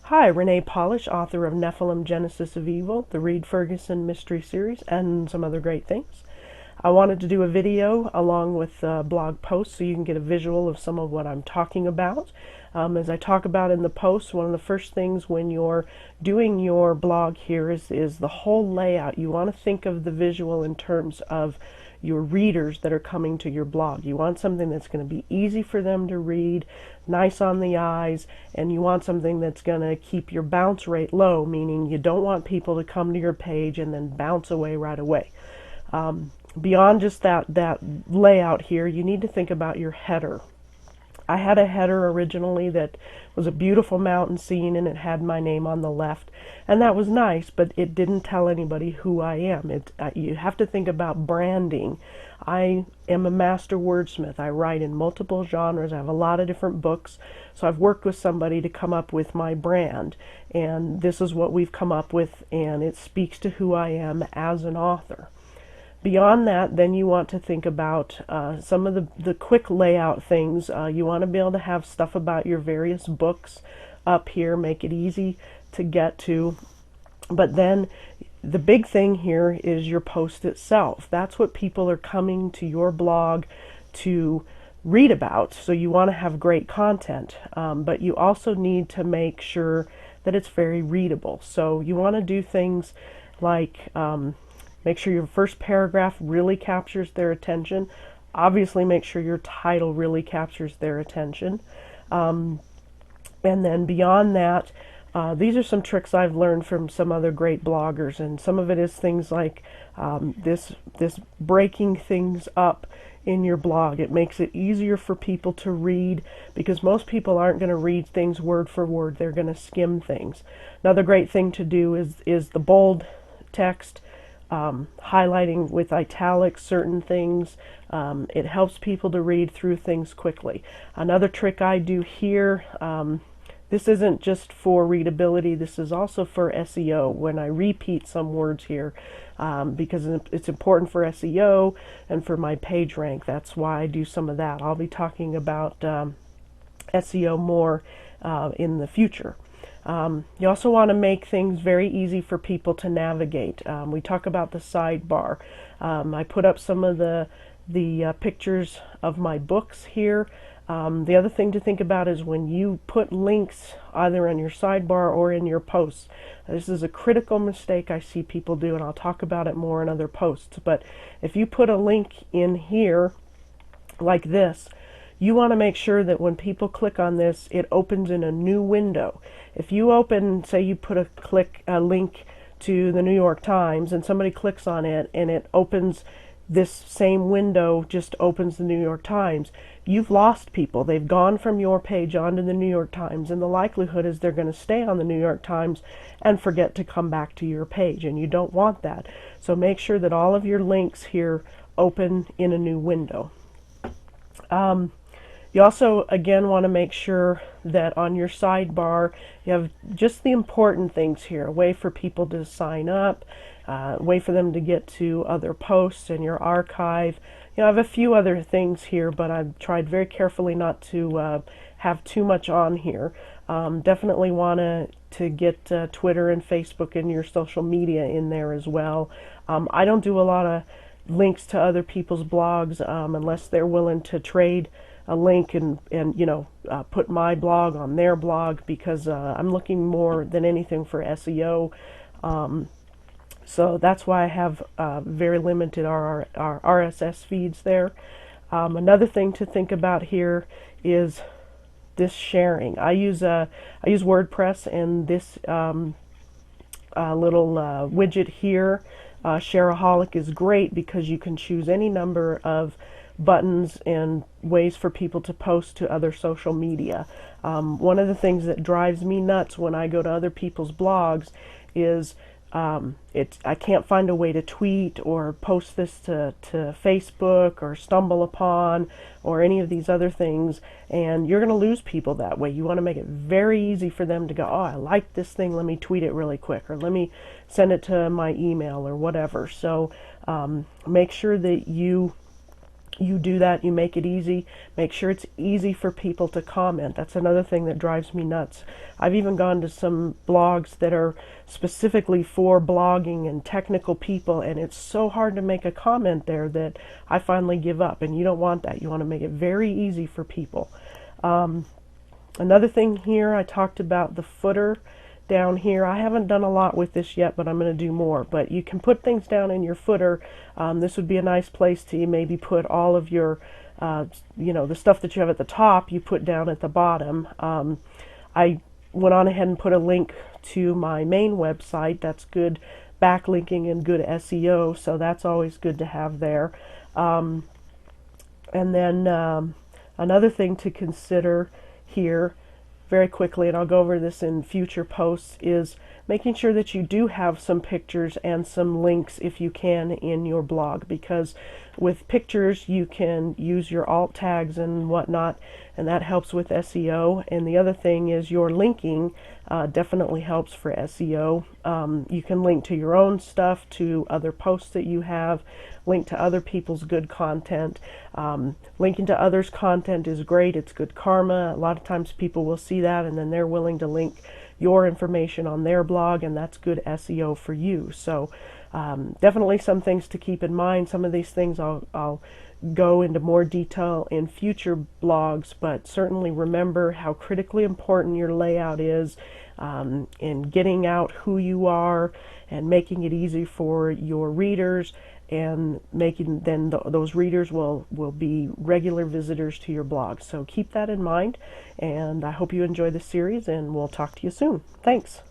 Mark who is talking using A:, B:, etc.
A: Hi, Renée Pawlish, author of Nephilim Genesis of Evil, the Reed Ferguson Mystery Series, and some other great things. I wanted to do a video along with blog posts so you can get a visual of some of what I'm talking about. As I talk about in the post, one of the first things when you're doing your blog here is the whole layout. You want to think of the visual in terms of your readers that are coming to your blog. You want something that's going to be easy for them to read, nice on the eyes, and you want something that's going to keep your bounce rate low, meaning you don't want people to come to your page and then bounce away right away. Beyond just that layout here, you need to think about your header. I had a header originally that was a beautiful mountain scene and it had my name on the left, and that was nice, but it didn't tell anybody who I am. You have to think about branding. I am a master wordsmith. I write in multiple genres. I have a lot of different books, so I've worked with somebody to come up with my brand, and this is what we've come up with, and it speaks to who I am as an author. Beyond that, then you want to think about some of the quick layout things. You want to be able to have stuff about your various books up here, make it easy to get to. But then the big thing here is your post itself. That's what people are coming to your blog to read about. So you want to have great content, but you also need to make sure that it's very readable. So you want to do things like make sure your first paragraph really captures their attention. Obviously, make sure your title really captures their attention. And then beyond that, these are some tricks I've learned from some other great bloggers, and some of it is things like this breaking things up in your blog. It makes it easier for people to read because most people aren't going to read things word for word. They're going to skim things. Another great thing to do is the bold text. Highlighting with italics certain things. It helps people to read through things quickly. Another trick I do here, this isn't just for readability, this is also for SEO when I repeat some words here because it's important for SEO and for my page rank. That's why I do some of that. I'll be talking about SEO more in the future. You also want to make things very easy for people to navigate. We talk about the sidebar. I put up some of the pictures of my books here. The other thing to think about is when you put links either on your sidebar or in your posts. This is a critical mistake I see people do, and I'll talk about it more in other posts. But if you put a link in here like this, you want to make sure that when people click on this, it opens in a new window. If you open, say you put a link to the New York Times and somebody clicks on it and it opens this same window, just opens the New York Times, you've lost people. They've gone from your page onto the New York Times, and the likelihood is they're going to stay on the New York Times and forget to come back to your page, and you don't want that. So make sure that all of your links here open in a new window. You also, again, want to make sure that on your sidebar you have just the important things here, a way for people to sign up, a way for them to get to other posts in your archive. I have a few other things here, but I've tried very carefully not to have too much on here. Definitely want to get Twitter and Facebook and your social media in there as well. I don't do a lot of links to other people's blogs unless they're willing to trade a link and put my blog on their blog, because I'm looking more than anything for SEO. So that's why I have very limited our RSS feeds there. Another thing to think about here is this sharing. I use WordPress, and this little widget here, Shareaholic, is great because you can choose any number of buttons and ways for people to post to other social media. One of the things that drives me nuts when I go to other people's blogs is I can't find a way to tweet or post this to Facebook or Stumble Upon or any of these other things, and you're going to lose people that way. You want to make it very easy for them to go, oh, I like this thing, let me tweet it really quick, or let me send it to my email or whatever. So make sure that you you do that, you make it easy, make sure it's easy for people to comment. That's another thing that drives me nuts. I've even gone to some blogs that are specifically for blogging and technical people, and it's so hard to make a comment there that I finally give up, and you don't want that. You want to make it very easy for people. Another thing here, I talked about the footer down here. I haven't done a lot with this yet, but I'm going to do more. But you can put things down in your footer. This would be a nice place to maybe put all of your, the stuff that you have at the top, you put down at the bottom. I went on ahead and put a link to my main website. That's good backlinking and good SEO, so that's always good to have there. And then another thing to consider here very quickly, and I'll go over this in future posts, is making sure that you do have some pictures and some links if you can in your blog, because with pictures you can use your alt tags and whatnot, and that helps with SEO. And the other thing is your linking definitely helps for SEO. You can link to your own stuff, to other posts that you have, link to other people's good content. Linking to others' content is great. It's good karma. A lot of times people will see that and then they're willing to link your information on their blog, and that's good SEO for you. So definitely some things to keep in mind. Some of these things I'll go into more detail in future blogs, but certainly remember how critically important your layout is in getting out who you are and making it easy for your readers, and making then those readers will be regular visitors to your blog. So keep that in mind, and I hope you enjoy the series, and we'll talk to you soon. Thanks.